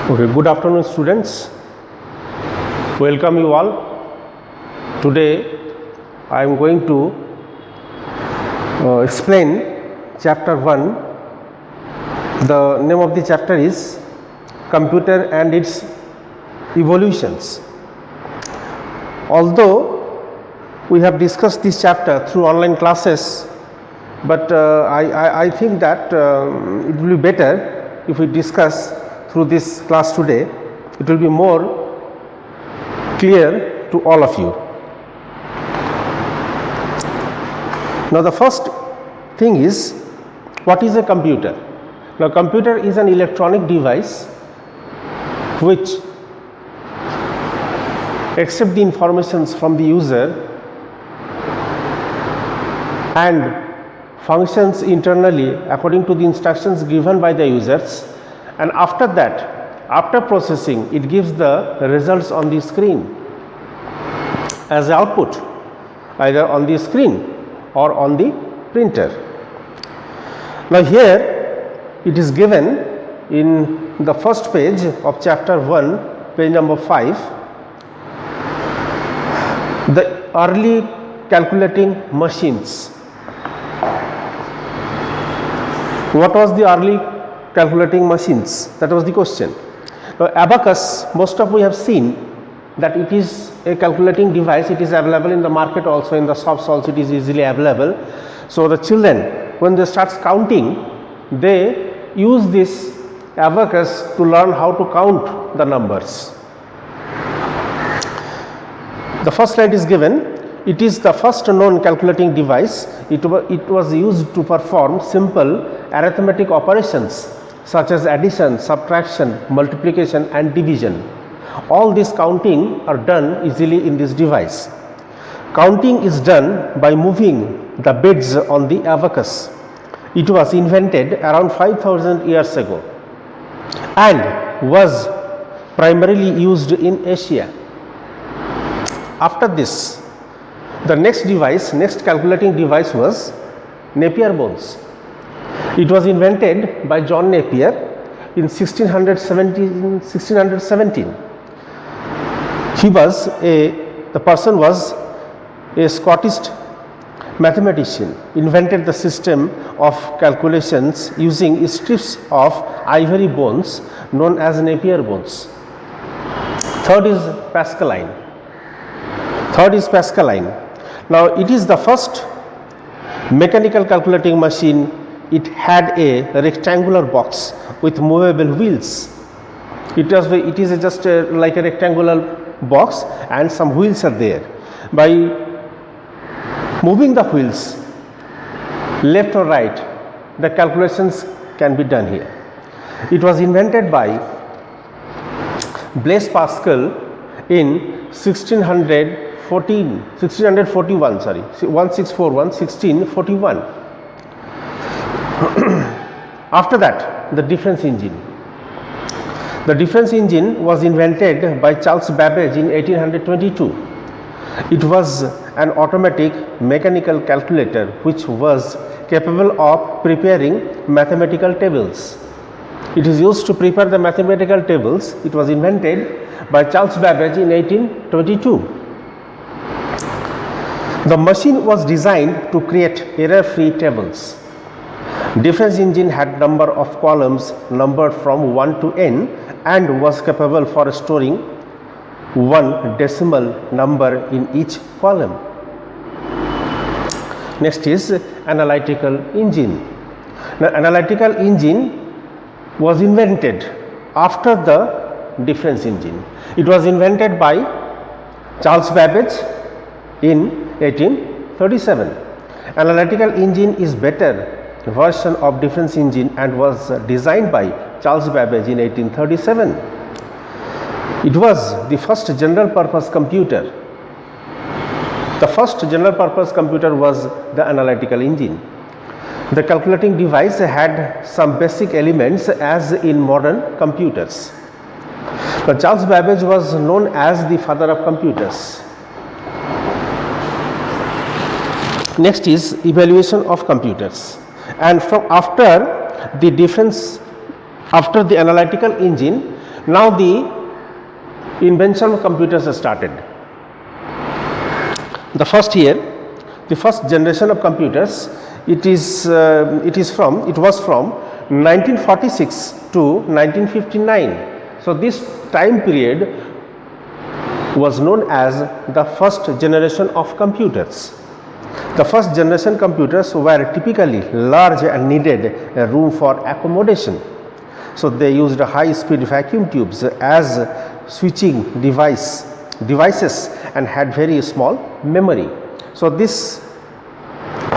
Okay, good afternoon students. Welcome you all. Today I am going to explain chapter 1. The name of the chapter is Computer and its Evolutions. Although we have discussed this chapter through online classes, but I think that it will be better if we discuss through this class today. It will be more clear to all of you. Now the first thing is, what is a computer? Now computer is an electronic device which accepts the informations from the user and functions internally according to the instructions given by the users, and after that, after processing, it gives the results on the screen as output, either on the screen or on the printer. Now here it is given in the first page of chapter 1, page number 5, the early calculating machines. What was the early calculating machines? That was the question. Now abacus, most of we have seen that it is a calculating device. It is available in the market also, in the shops also it is easily available. So the children, when they start counting, they use this abacus to learn how to count the numbers. The first slide is given. It is the first known calculating device. It was used to perform simple arithmetic operations such as addition, subtraction, multiplication and division. All this counting are done easily in this device. Counting is done by moving the beads on the abacus. It was invented around 5000 years ago and was primarily used in Asia. After this, the next calculating device was Napier bones. It was invented by John Napier in 1617. The person was a Scottish mathematician, invented the system of calculations using strips of ivory bones known as Napier bones. Third is Pascaline. Now it is the first mechanical calculating machine. It had a rectangular box with movable wheels. It is just like a rectangular box and some wheels are there. By moving the wheels left or right, the calculations can be done here. It was invented by Blaise Pascal in 1641. After that, the difference engine. The difference engine was invented by Charles Babbage in 1822. It was an automatic mechanical calculator which was capable of preparing mathematical tables. It is used to prepare the mathematical tables. It was invented by Charles Babbage in 1822. The machine was designed to create error-free tables. Difference engine had number of columns numbered from 1 to n and was capable for storing one decimal number in each column. Next is analytical engine. Now analytical engine was invented after the difference engine. It was invented by Charles Babbage in 1837. Analytical engine is better version of difference engine and was designed by Charles Babbage in 1837. It was the first general purpose computer. The first general purpose computer was the analytical engine. The calculating device had some basic elements as in modern computers. But Charles Babbage was known as the father of computers. Next is evaluation of computers. And from after the analytical engine, Now the invention of computers started. The first generation of computers, it was from 1946 to 1959. So this time period was known as the first generation of computers. The first generation computers were typically large and needed a room for accommodation. So they used high speed vacuum tubes as switching devices and had very small memory. So this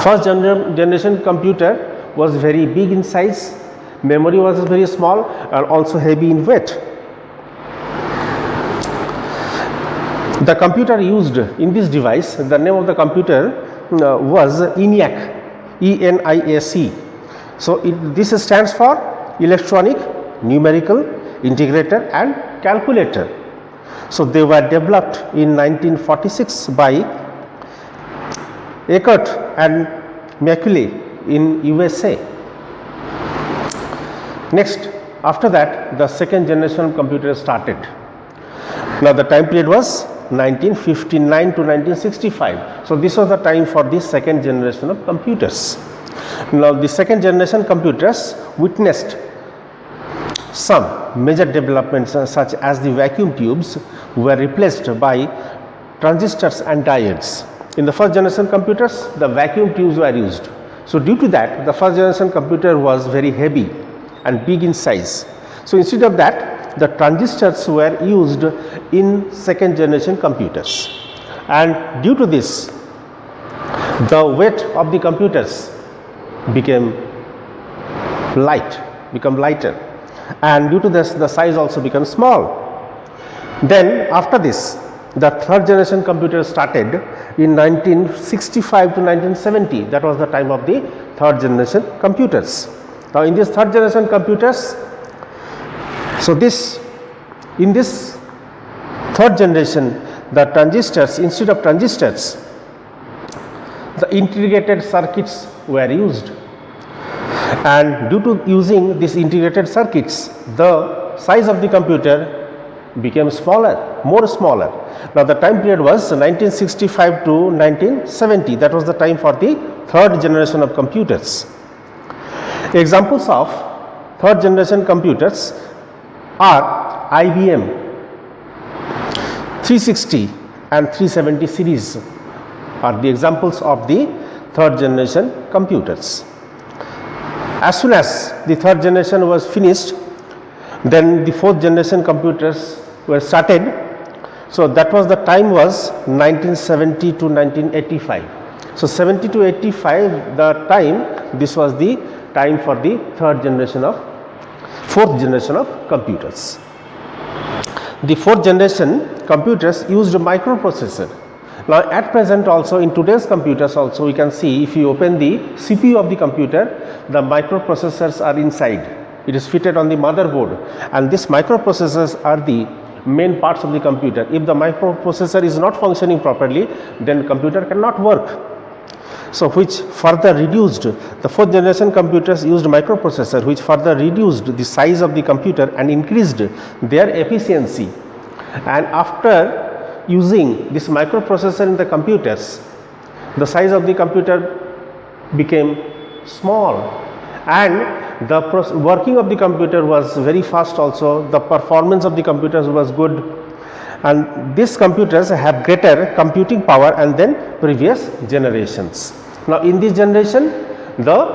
first generation computer was very big in size, memory was very small and also heavy in weight. The computer used in this device, the name of the computer was ENIAC, ENIAC. So this stands for Electronic Numerical Integrator and Calculator. So they were developed in 1946 by Eckert and Macaulay in USA. Next, after that, the second generation computer started. Now the time period was 1959 to 1965. So this was the time for the second generation of computers. Now the second generation computers witnessed some major developments such as the vacuum tubes were replaced by transistors and diodes. In the first generation computers, the vacuum tubes were used. So due to that, the first generation computer was very heavy and big in size. So instead of that, the transistors were used in second generation computers, and due to this, the weight of the computers became lighter, and due to this, the size also became small. Then after this, the third generation computer started in 1965 to 1970. That was the time of the third generation computers. Now in this third generation computers, so in this third generation, the transistors, instead of transistors, the integrated circuits were used, and due to using these integrated circuits, the size of the computer became more smaller. Now the time period was 1965 to 1970. That was the time for the third generation of computers. Examples of third generation computers are IBM 360 and 370 series are the examples of the third generation computers. As soon as the third generation was finished, then the fourth generation computers were started. So that was the time was 1970 to 1985. So 70 to 85, the time, this was the time for the fourth generation of computers. The fourth generation computers used microprocessor. Now at present also, in today's computers also, we can see, if you open the CPU of the computer, the microprocessors are inside. It is fitted on the motherboard, and these microprocessors are the main parts of the computer. If the microprocessor is not functioning properly, then computer cannot work. So which further reduced, the fourth generation computers used microprocessor, which further reduced the size of the computer and increased their efficiency. And after using this microprocessor in the computers, the size of the computer became small, and the working of the computer was very fast also. The performance of the computers was good, and these computers have greater computing power than previous generations. Now in this generation, the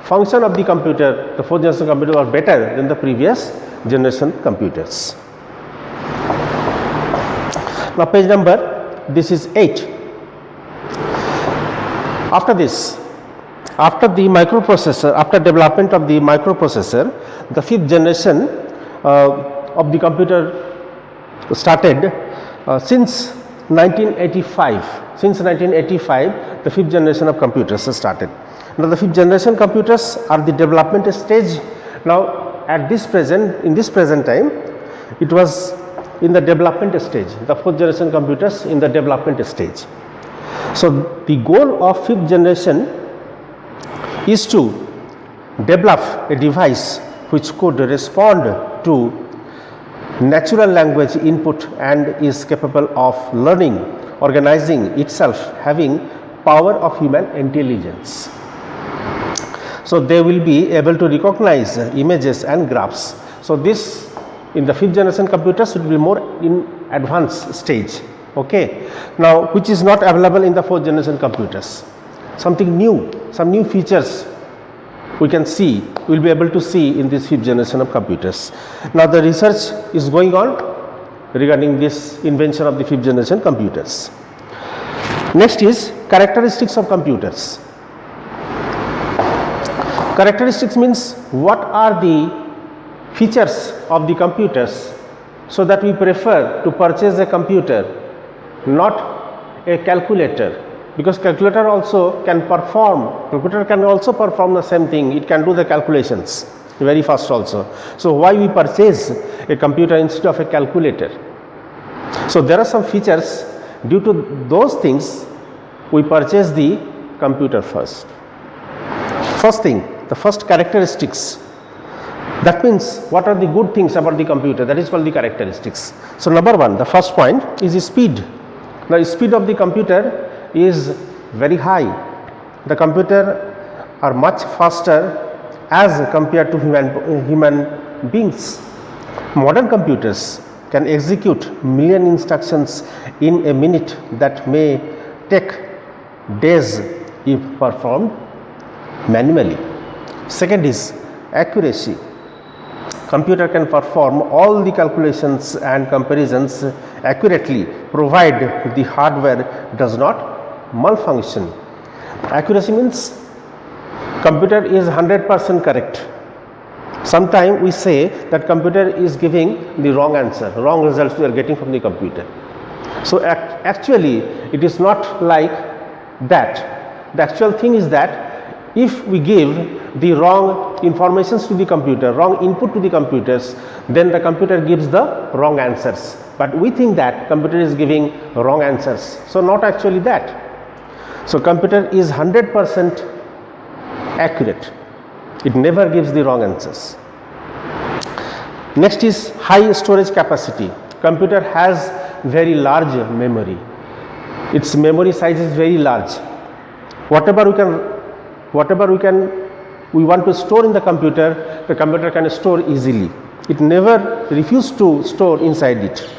function of the computer, the fourth generation computer, was better than the previous generation computers. Now page number, this is 8. After this, after the microprocessor, after development of the microprocessor, the fifth generation of the computer started since 1985. Since 1985, the fifth generation of computers started. Now the fifth generation computers are the development stage. Now at this present, in this present time, it was in the development stage. The fourth generation computers in the development stage. So the goal of fifth generation is to develop a device which could respond to natural language input and is capable of learning, organizing itself, having power of human intelligence. So they will be able to recognize images and graphs. So this in the 5th generation computers will be more in advanced stage. Okay. Now which is not available in the 4th generation computers. Something new, some new features we can see, we will be able to see in this 5th generation of computers. Now the research is going on regarding this invention of the 5th generation computers. Next is characteristics of computers. Characteristics means what are the features of the computers, so that we prefer to purchase a computer, not a calculator, because calculator can also perform the same thing, it can do the calculations very fast also. So why we purchase a computer instead of a calculator? So there are some features, due to those things we purchase the computer first. First thing, the first characteristics, that means what are the good things about the computer, that is called the characteristics. So number one, the first point is the speed. The speed of the computer is very high. The computer are much faster as compared to human beings. Modern computers can execute million instructions in a minute that may take days if performed manually. Second is accuracy. Computer can perform all the calculations and comparisons accurately, provided the hardware does not malfunction. Accuracy means computer is 100% correct. Sometimes we say that computer is giving the wrong answer, wrong results we are getting from the computer. So actually it is not like that. The actual thing is that if we give the wrong informations to the computer, wrong input to the computers, then the computer gives the wrong answers. But we think that computer is giving wrong answers. So not actually that. So computer is 100% accurate. It never gives the wrong answers. Next is high storage capacity. Computer has very large memory. Its memory size is very large. Whatever we want to store in the computer can store easily. It never refuses to store inside it.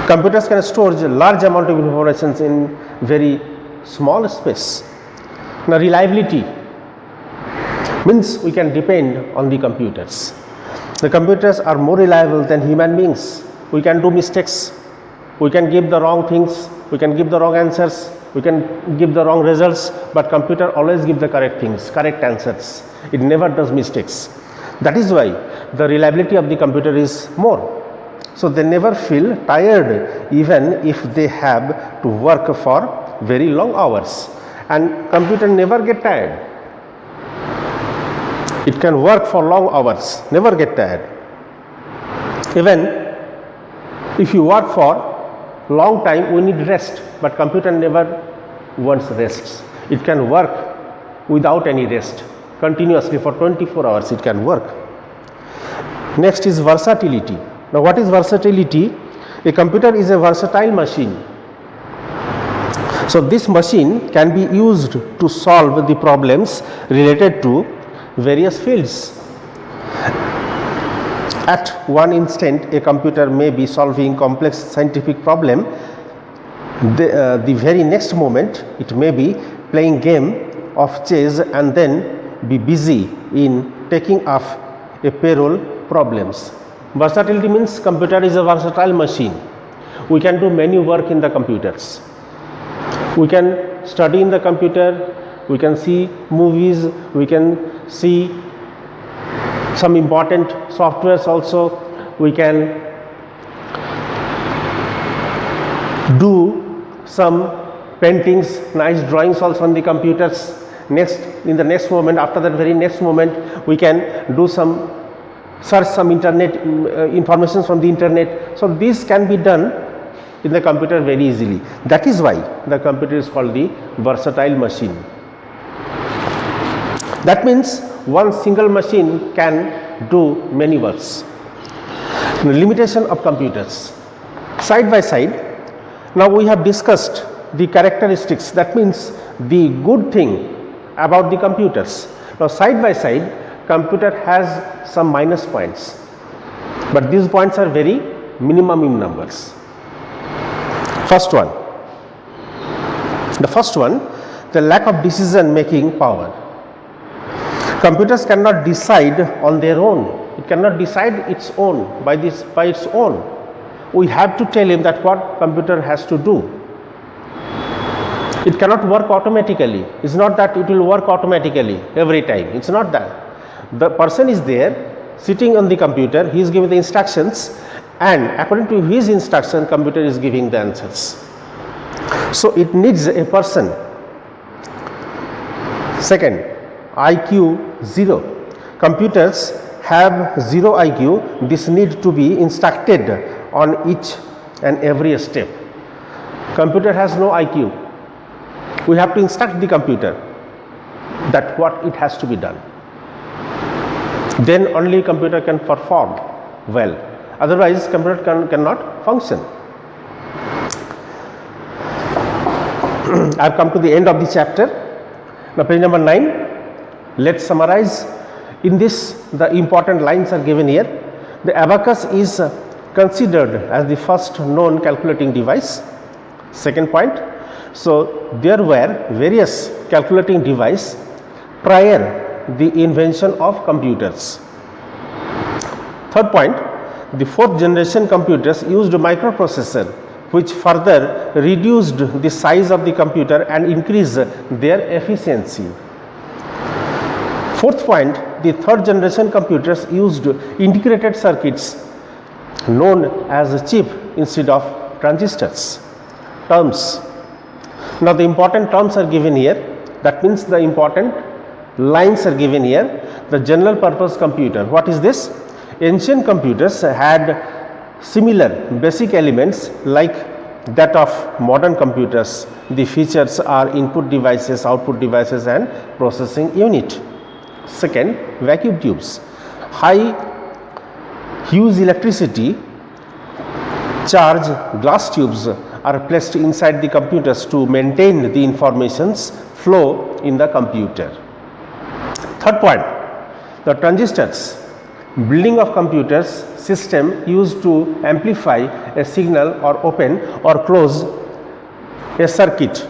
Computers can store a large amount of information in very small space. Now reliability means we can depend on the computers. The computers are more reliable than human beings. We can do mistakes, we can give the wrong things, we can give the wrong answers, we can give the wrong results, but computer always give the correct things, correct answers. It never does mistakes. That is why the reliability of the computer is more. So they never feel tired even if they have to work for very long hours, and computer never get tired. It can work for long hours, never get tired. Even if you work for long time, we need rest, but computer never wants rest. It can work without any rest, continuously for 24 hours it can work. Next is versatility. Now what is versatility? A computer is a versatile machine. So this machine can be used to solve the problems related to various fields. At one instant, a computer may be solving complex scientific problem. The very next moment, it may be playing game of chess and then be busy in taking up a payroll problems. Versatility means computer is a versatile machine. We can do many work in the computers. We can study in the computer, we can see movies, we can see some important softwares also, we can do some paintings, nice drawings also on the computers. In the next moment, after that very next moment, we can do some search some internet information from the internet. So this can be done in the computer very easily. That is why the computer is called the versatile machine. That means one single machine can do many works. Limitation of computers. Side by side, now we have discussed the characteristics, that means the good thing about the computers. Now side by side, computer has some minus points, but these points are very minimum in numbers. First one, the lack of decision making power. Computers cannot decide on their own. It cannot decide its own by its own. We have to tell him that what computer has to do. It cannot work automatically. It's not that it will work automatically every time. It's not that. The person is there sitting on the computer, he is giving the instructions, and according to his instruction, computer is giving the answers. So it needs a person. Second, IQ 0. Computers have 0 IQ. This need to be instructed on each and every step. Computer has no IQ. We have to instruct the computer that what it has to be done. Then only computer can perform well. Otherwise, computer cannot function. I have come to the end of the chapter. Now page number 9. Let's summarize. In this, the important lines are given here. The abacus is considered as the first known calculating device. Second point, so there were various calculating devices prior the invention of computers. Third point, the fourth generation computers used microprocessor, which further reduced the size of the computer and increased their efficiency. Fourth point, the third generation computers used integrated circuits known as a chip instead of transistors. Terms. Now the important terms are given here. That means the important lines are given here. The general purpose computer. What is this? Ancient computers had similar basic elements like that of modern computers. The features are input devices, output devices, and processing unit. Second, vacuum tubes. Huge electricity charge glass tubes are placed inside the computers to maintain the information's flow in the computer. Third point, the transistors. Building of computers system used to amplify a signal or open or close a circuit